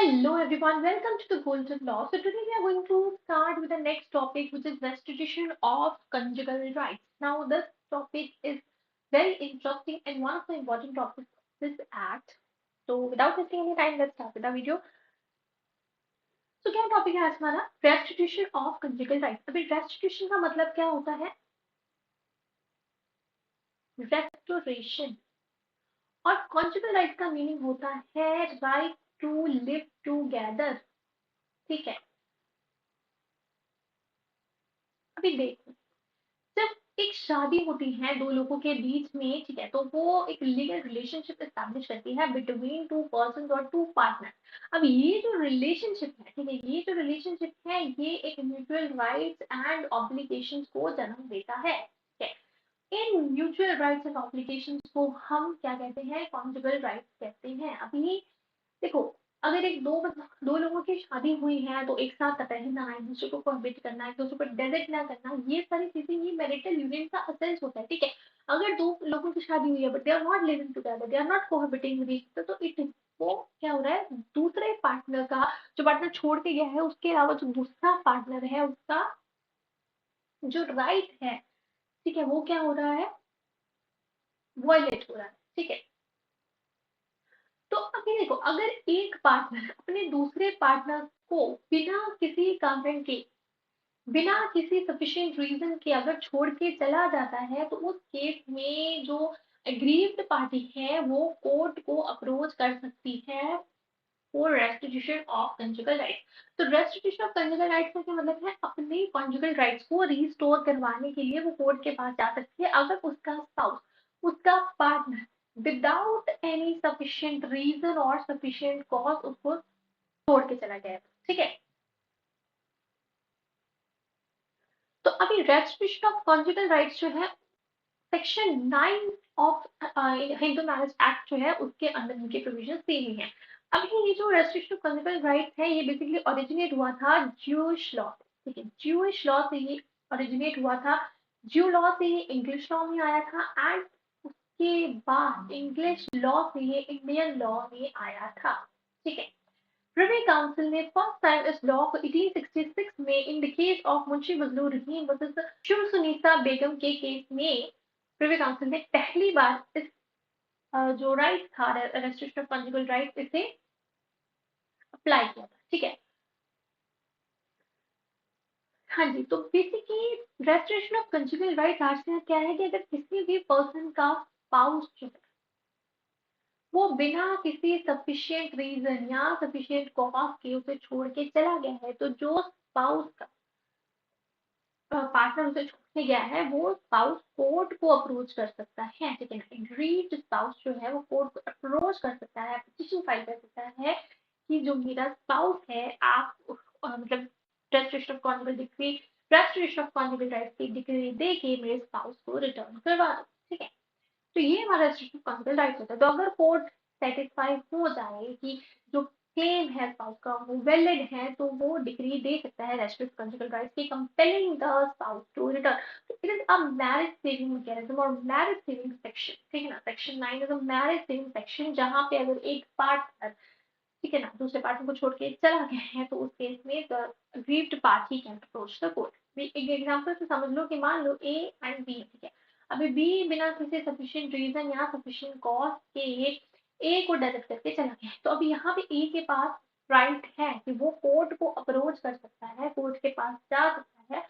Hello everyone, welcome to the Golden Law. So today we are going to start with the next topic, which is restitution of conjugal rights. Now this topic is very interesting and one of the important topics of this act. So without wasting any time, let's start with the video. So क्या topic है आज हमारा restitution of conjugal rights. अभी restitution का मतलब क्या होता है? रेस्टोरेशन। और कंजुगल राइट्स का मीनिंग होता है राइट टू लिव टूगेदर। ठीक है, अभी देखो, जब एक शादी होती है दो लोगों के बीच में, ठीक है, तो वो एक लीगल रिलेशनशिप एस्टैब्लिश करती है बिटवीन टू पर्सन और टू पार्टनर। अब ये जो रिलेशनशिप है, ठीक है, ये जो रिलेशनशिप है ये एक म्यूचुअल राइट्स एंड ऑब्लिगेशंस को जन्म देता है। ठीक है, in mutual rights and obligations को हम क्या कहते हैं? कॉन्जुगल राइट्स कहते हैं। अभी देखो, अगर एक दो लोगों की शादी हुई है तो एक साथ रहना, एक दूसरे को कोहबिट करना, एक दूसरे को डेजेट ना करना, ये सारी चीजें ये मैरिटल यूनियन का असेंस होता है। ठीक है, अगर दो लोगों की शादी हुई है but they are not living together, they are not cohabiting with each other, तो इट वो क्या हो रहा है? दूसरे पार्टनर का, जो पार्टनर छोड़ के गया है उसके अलावा जो दूसरा पार्टनर है उसका जो राइट है, ठीक है, वो क्या हो रहा है? वायलेट हो रहा है। ठीक है, तो अभी देखो, अगर एक पार्टनर अपने दूसरे पार्टनर को बिना किसी कारण के, बिना किसी सफिशिएंट रीजन के अगर छोड़ के चला जाता है, तो उस केस में जो एग्रीव्ड पार्टी है वो कोर्ट को अप्रोच कर सकती है for restitution of conjugal rights. तो रेस्टिट्यूशन ऑफ कंजुगल राइट्स का क्या मतलब है? अपने कंजुगल राइट्स को रिस्टोर करवाने के लिए वो कोर्ट के पास जा सकती है अगर उसका स्पाउस, उसका partner without any sufficient reason और सफिशिएंट कॉज उसको छोड़ के चला गया। ठीक है, तो अभी रेस्ट्रिक्शन ऑफ कॉन्जुगल राइट्स जो है section 9 of Hindu marriage act जो है उसके अंदर इनके प्रोविजन सेम ही है। अभी ये जो रेस्ट्रिक्शन ऑफ कॉन्जुगल राइट्स है ये बेसिकली ओरिजिनेट हुआ था ज्यूइश लॉ से। ठीक है, ज्यूइश लॉ से ये ओरिजिनेट हुआ था, ज्यू लॉ से ये इंग्लिश लॉ में आया था एंड उसके बाद इंग्लिश लॉ से ये इंडियन लॉ में आया था। ठीक है, Privy Council ने first time इस law को 1866 में in the case of Munshi Bazlur Rahim versus Shamsunnisa Begum के केस में प्रिवी काउंसिल ने पहली बार इस जो राइट था रेस्ट्रिक्शन ऑफ कंजुगल राइट इसे अप्लाई किया था। ठीक है, हाँ जी, तो basically restriction of conjugal right आज क्या है कि अगर किसी भी पर्सन का स्पाउस जो है वो बिना किसी सफिशिएंट रीजन या सफिशिएंट कॉज के उसे छोड़ के चला गया है, तो जो स्पाउस का पार्टनर उसे छोड़ने गया है वो स्पाउस कोर्ट को अप्रोच कर सकता है। ठीक है ना, एग्रीड स्पाउस जो है वो कोर्ट को अप्रोच कर सकता है, पिटीशन फाइल कर सकता है कि जो मेरा स्पाउस है आप मतलब restriction of conjugal decree, restriction of conjugal rights की डिक्री दे के मेरे स्पाउस को रिटर्न करवा दो। ठीक है, तो ये हमारा रेस्ट्रिक्शन ऑफ कॉन्जुगल राइट्स होता है। तो अगर कोर्ट सेटिस्फाई हो जाए कि जो क्लेम है स्पाउस का वो वैलिड है, तो वो डिग्री दे सकता है रेस्ट्रिक्ट कंजुगल राइट्स की compelling the spouse to return. तो it is a marriage saving mechanism और मैरिज सेविंग सेक्शन। ठीक है ना, section 9 is a marriage saving section जहां पे अगर एक पार्टनर, ठीक है ना, दूसरे पार्टनर को छोड़ के चला गया है तो उस केस में the aggrieved party can approach the court. एक एग्जांपल से समझ लो कि मान लो ए एंड बी, ठीक है, अभी बी बिना किसी सफिशिएंट रीजन या सफिशिएंट कॉज के ए को डायरेक्ट करके चला गया है, तो अभी यहाँ पे ए के पास राइट है कि वो कोर्ट को अप्रोच कर सकता है, कोर्ट के पास जा सकता है,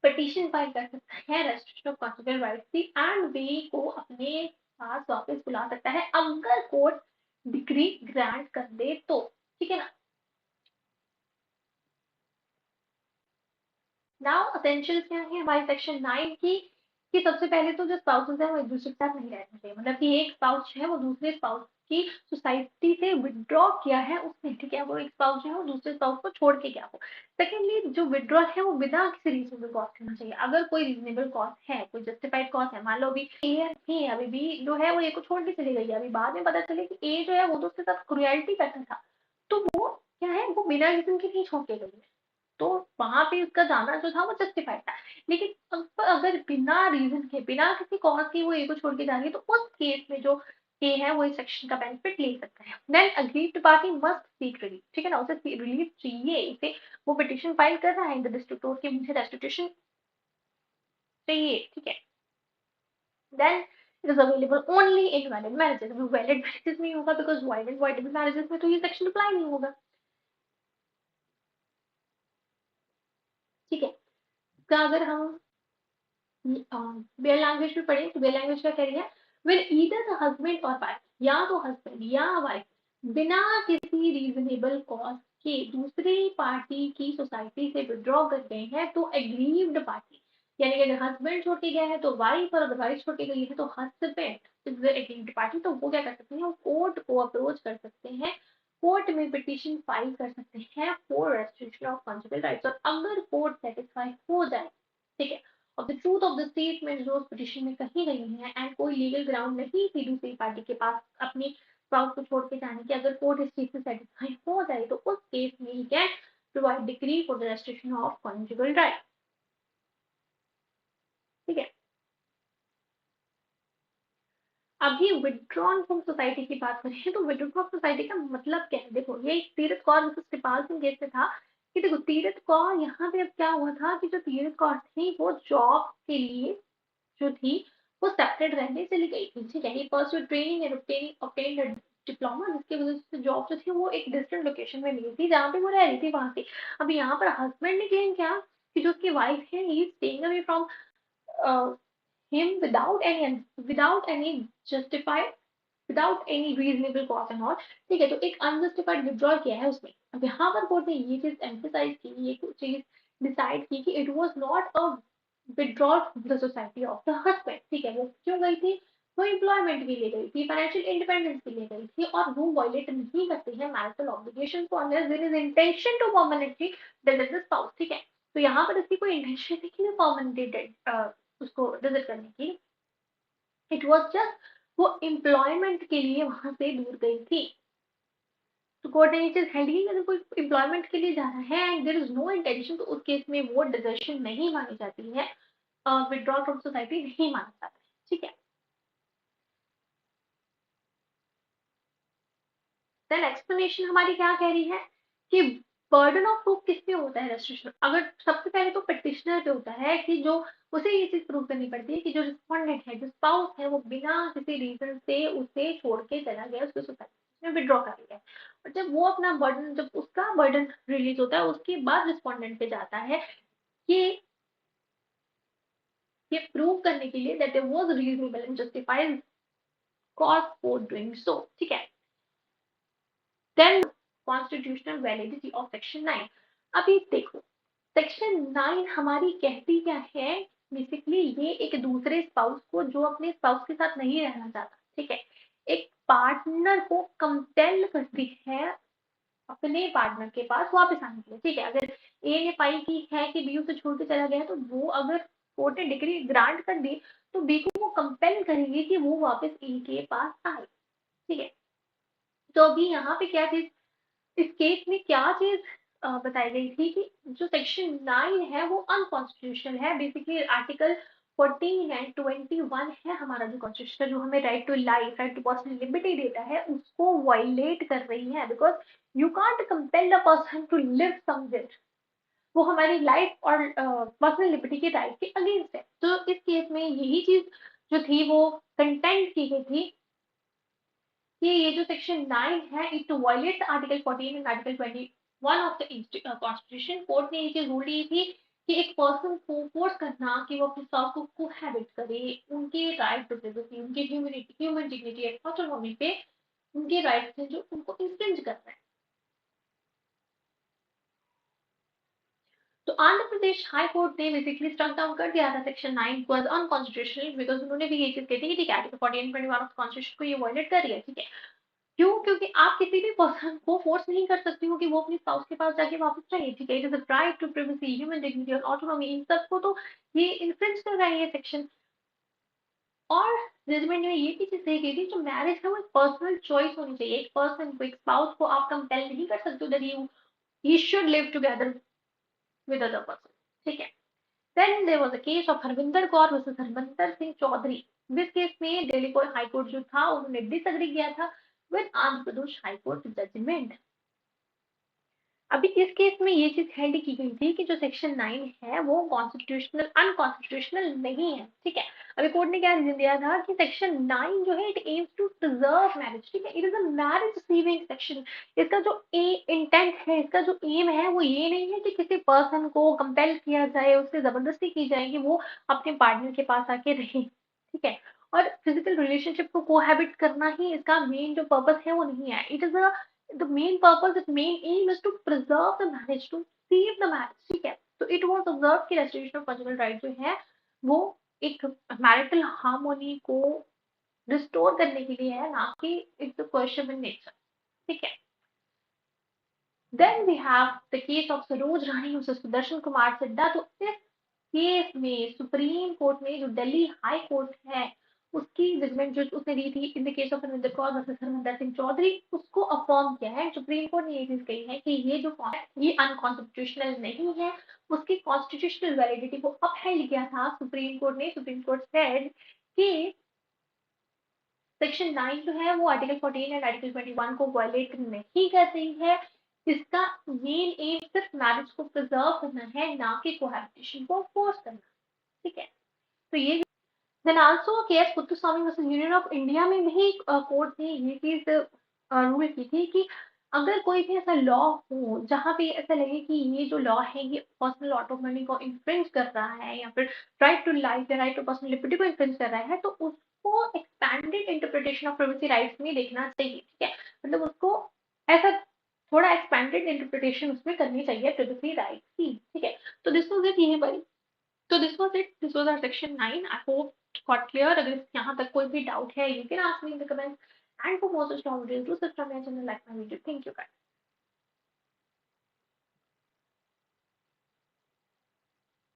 पिटीशन फाइल कर सकता है रेस्ट्रिक्शन ऑफ कॉन्जुगल राइट्स की एंड बी को अपने पास वापस बुला सकता है अगर कोर्ट डिग्री ग्रांट कर दे तो। ठीक है ना, नाउ असेंशियल्स क्या है हमारे सेक्शन 9 की कि सबसे पहले तो जो स्पाउसेस है वो एक दूसरे के साथ नहीं रहना चाहिए, मतलब कि एक स्पाउस है वो दूसरे स्पाउस की सोसाइटी से विड्रॉ किया है उसने। ठीक है, वो एक स्पाउस जो है वो दूसरे स्पाउस को छोड़ के गया हो। सेकेंडली जो विड्रॉ है वो बिना किसी रीजनेबल कॉज करना चाहिए। अगर कोई रीजनेबल कॉज है, कोई जस्टिफाइड कॉज है, मान लो अभी ए है, अभी बी जो है वो ए को छोड़ के चली गई है, अभी बाद में पता चले कि ए जो है वो तो उसके साथ क्रुएल्टी करता था, तो वो क्या है, वो बिना रीजन के नहीं छोड़ के गई है, तो वहां पे उसका जाना जो था वो जस्टिफाइड था। लेकिन अगर बिना रीजन के, बिना किसी कॉज के वो ए को छोड़ के जा रही है, तो उस केस में जो ए है वो इस सेक्शन का बेनिफिट ले सकता है। Then aggrieved party must seek relief, ठीक है ना, उसे रिलीफ चाहिए, उसे वो पिटिशन फाइल कर रहा है इन द डिस्ट्रिक्ट कोर्ट कि मुझे रेस्टिट्यूशन चाहिए, ठीक है। Then it is available only in valid marriages, valid marriages नहीं होगा because void and voidable marriages में तो ये सेक्शन अप्लाई नहीं होगा, ठीक है। तो अगर हम बेल लैंग्वेज में पढ़े तो बेल लैंग्वेज का कह रही है, व्हेन ईदर द हस्बैंड और वाइफ, या तो हस्बैंड या वाइफ बिना किसी रीजनेबल कॉज के दूसरी पार्टी की सोसाइटी से विड्रॉ कर गए हैं तो एग्रीव्ड पार्टी, यानी कि अगर हस्बैंड छोड़ गया है तो वाइफ, और अगर वाइफ छोड़ गई है तो husband is the aggrieved party, तो वो क्या कर सकते हैं, कोर्ट को अप्रोच कर सकते हैं, कोर्ट में पिटीशन फाइल कर सकते हैं for restriction of conjugal rights. और अगर कोर्ट सेटिस्फाई हो जाए, ठीक है, of the truth of the statement जो उस पिटीशन में कही गई है एंड कोई लीगल ग्राउंड नहीं थी दूसरी पार्टी के पास अपनी स्पाउस को छोड़ के जाने की, अगर कोर्ट इस चीज से सेटिस्फाई हो जाए तो उस केस में he can provide decree for the restriction of conjugal right, ठीक है। अभी विड्रॉन फ्रॉम सोसाइटी की बात करें तो विड्रॉन फ्रॉम सोसाइटी का मतलब क्या है, देखो ये तीरथ कौर वर्सेस कृपाल सिंह केस में था कि देखो तीरथ कौर यहाँ पे अब क्या हुआ था कि जो तीरथ कौर थी वो जॉब के लिए जो थी वो सेपरेट रहने चली गई थी, ठीक है। He pursued training and obtained a diploma, जिसकी वजह से जॉब जो थी वो एक डिस्टेंट लोकेशन में मिली थी जहाँ पे वो रह रही थी वहां पे। अब यहाँ पर हस्बैंड ने क्लेम किया कि जो उसकी वाइफ है he is staying away from him without any justified without any reasonable cause and all, ठीक है। तो एक अनजस्टिफाइड विड्रॉल किया है उसमें। अब यहाँ पर कोर्ट ने ये चीज एम्फेसाइज की, ये चीज डिसाइड की कि it was not a withdrawal from the society of the husband, ठीक है। वो क्यों गई थी, वो एम्प्लॉयमेंट के लिए गई थी, फाइनेंशियल इंडिपेंडेंस के लिए गई थी, और वो वायलेट नहीं करते हैं मैरिटल ऑब्लिगेशन को unless there is intention to permanently visit the spouse, ठीक है। तो यहाँ पर इसकी कोई इंटेंशन नहीं कि परमानेंटली उसको विजिट करने की, इट वॉज जस्ट वो एम्प्लॉयमेंट के लिए वहां से दूर गई थी। तो कोर्ट ने ये चीज हैंडल, अगर कोई एम्प्लॉयमेंट के लिए जा रहा है and there is no intention, तो उस केस में वो डिजर्शन नहीं मानी जाती है, विड्रॉल फ्रॉम सोसाइटी नहीं माना जाता है, ठीक है। देन एक्सप्लेनेशन हमारी क्या कह रही है कि बर्डन ऑफ प्रूफ किस पे होता है रेस्ट्रिक्शन, अगर सबसे पहले तो पिटिशनर पे होता है कि जो उसे ये चीज प्रूव करनी पड़ती है कि जो रिस्पोंडेंट है, जो स्पाउस है, वो बिना किसी रीजन से उसे छोड़ के चला गया, उसकी सोसाइटी में विड्रॉ कर लिया है। और जब वो अपना बर्डन, जब उसका बर्डन रिलीज होता है उसके बाद रिस्पोंडेंट पे जाता है कि ये प्रूव करने के लिए that there was reasonable and justified cause for doing so, ठीक है। Then constitutional validity of section 9। अभी देखो सेक्शन 9 हमारी कहती क्या है, बेसिकली ये एक दूसरे स्पाउस को जो अपने स्पाउस के साथ नहीं रहना चाहता, ठीक है, एक पार्टनर को कंपेल करती है अपने पार्टनर के पास वापस आने के लिए, ठीक है। अगर ए ने पाई की है कि बी उसे छोड़ के चला गया, तो वो अगर कोर्ट ने डिग्री ग्रांट कर दी तो बी को वो कंपेल करेंगे कि वो वापस ए के पास आए, ठीक है। तो अभी यहाँ पे क्या चीज, इस केस में क्या चीज बताई गई थी कि जो सेक्शन 9 है वो अनकॉन्स्टिट्यूशनल है, बेसिकली आर्टिकल 14 एंड 21 है हमारा जो कॉन्स्टिट्यूशन, जो हमें right to life, right to personal liberty देता है, उसको वायलेट कर रही है, because you can't compel a person to live somewhere, वो हमारी लाइफ और पर्सनल लिबर्टी के राइट के अगेंस्ट है। तो इस केस में यही चीज जो थी वो कंटेंट की गई थी कि ये जो सेक्शन 9 है it violets article 14 and article 21 of the constitution. Court ने ये चीज रूल दी थी कि एक पर्सन को फोर्स करना कि वो अपने स्पाउस को कोहैबिट करे, उनके राइट टू प्राइवेसी, उनके humanity, human dignity and autonomy पे उनके राइट्स हैं जो उनको इंफ्रिंज कर रहे हैं। तो आंध्र प्रदेश हाई कोर्ट ने बेसिकली स्ट्रक डाउन कर दिया था सेक्शन 9 वाज अनकॉन्स्टिट्यूशनल, बिकॉज उन्होंने भी ये चीज कही थी कि ठीक है आर्टिकल 14 एंड 21 ऑफ कॉन्स्टिट्यूशन को ये वायलेट कर रही है, ठीक है। क्यों? क्योंकि आप किसी भी पर्सन को फोर्स नहीं कर सकती हो कि वो अपनी स्पाउस के पास जाके वापस रहे, ठीक है। It is a right to privacy, human dignity और ऑटोनॉमी, इन सबको तो ये इन्फ्रिंज कर रहा है ये सेक्शन। और जजमेंट में ये भी चीज कही गई थी जो मैरिज है वो एक पर्सनल चॉइस होनी चाहिए, एक पर्सन को, एक स्पाउस को आप कंपेल नहीं कर सकते हो that you he should live together with other person, ठीक है। Then there was a case of Harvinder Kaur versus Harminder Singh Chaudhary. This case में दिल्ली कोर्ट हाई कोर्ट जो था उन्होंने डिसएग्री किया था with Andhra Pradesh high court judgment. अभी इस केस में ये चीज हेल्ड की गई थी कि जो सेक्शन 9 है वो कॉन्स्टिट्यूशनल अनकॉन्स्टिट्यूशनल नहीं है, ठीक है। अभी कोर्ट ने क्या रीजन दिया था कि सेक्शन 9 जो है it aims to preserve marriage, ठीक है, it is a marriage saving section. इसका जो इंटेंट है, इसका जो एम है वो ये नहीं है कि किसी पर्सन को कंपेल किया जाए, उससे जबरदस्ती की जाए कि वो अपने पार्टनर के पास आके रहे, ठीक है। और फिजिकल रिलेशनशिप को कोहैबिट करना ही इसका मेन जो पर्पस है वो नहीं है। It is a the main purpose, its main aim is to preserve the marriage, to save the marriage, ठीक है। तो it was observed कि restoration of conjugal right जो है वो एक marital harmony को रिस्टोर करने के लिए है, ना कि it's a question in nature, ठीक है। Then we have the case of Saroj Rani versus Sudarshan Kumar Sidda. तो इस केस में सुप्रीम कोर्ट ने जो दिल्ली हाई कोर्ट है उसकी जजमेंट जो उसने दी थी in the case of Harminder Kaur versus Harminder Singh Chaudhary, उसको अफर्म किया है। सुप्रीम कोर्ट ने ये चीज कही है कि ये जो ये अनकॉन्स्टिट्यूशनल नहीं है, उसकी कॉन्स्टिट्यूशनल वैलिडिटी को अपहेल्ड किया था सुप्रीम कोर्ट ने। सुप्रीम कोर्ट सेड कि सेक्शन 9 जो है वो आर्टिकल 14 एंड आर्टिकल 21 को वायलेट नहीं कर रही है। इसका मेन एम सिर्फ मैरिज को प्रिजर्व करना है, ना कि कोहैबिटेशन को फोर्स करना, ठीक है। तो ये then also KS Puttuswamy versus Union of India में भी कोर्ट ने ये चीज रूल की थी कि अगर कोई भी ऐसा लॉ हो जहाँ पे ऐसा लगे कि ये जो लॉ है ये पर्सनल ऑटोनॉमी को इन्फ्रिंज कर रहा है या फिर राइट टू लाइफ या राइट टू पर्सनल लिबर्टी को इन्फ्रिंज कर रहा है, तो उसको expanded interpretation of privacy rights में देखना चाहिए, ठीक है। मतलब उसको ऐसा थोड़ा एक्सपैंडेड इंटरप्रिटेशन उसमें करनी चाहिए प्राइवेसी राइट्स की, ठीक है। तो दिस वाज इट यहीं पर। तो this was it, this was our section 9। I hope got clear। अगर यहाँ तक कोई भी डाउट है you can ask me in the comments, and for more such tutorials do subscribe my channel, like my video। thank you guys।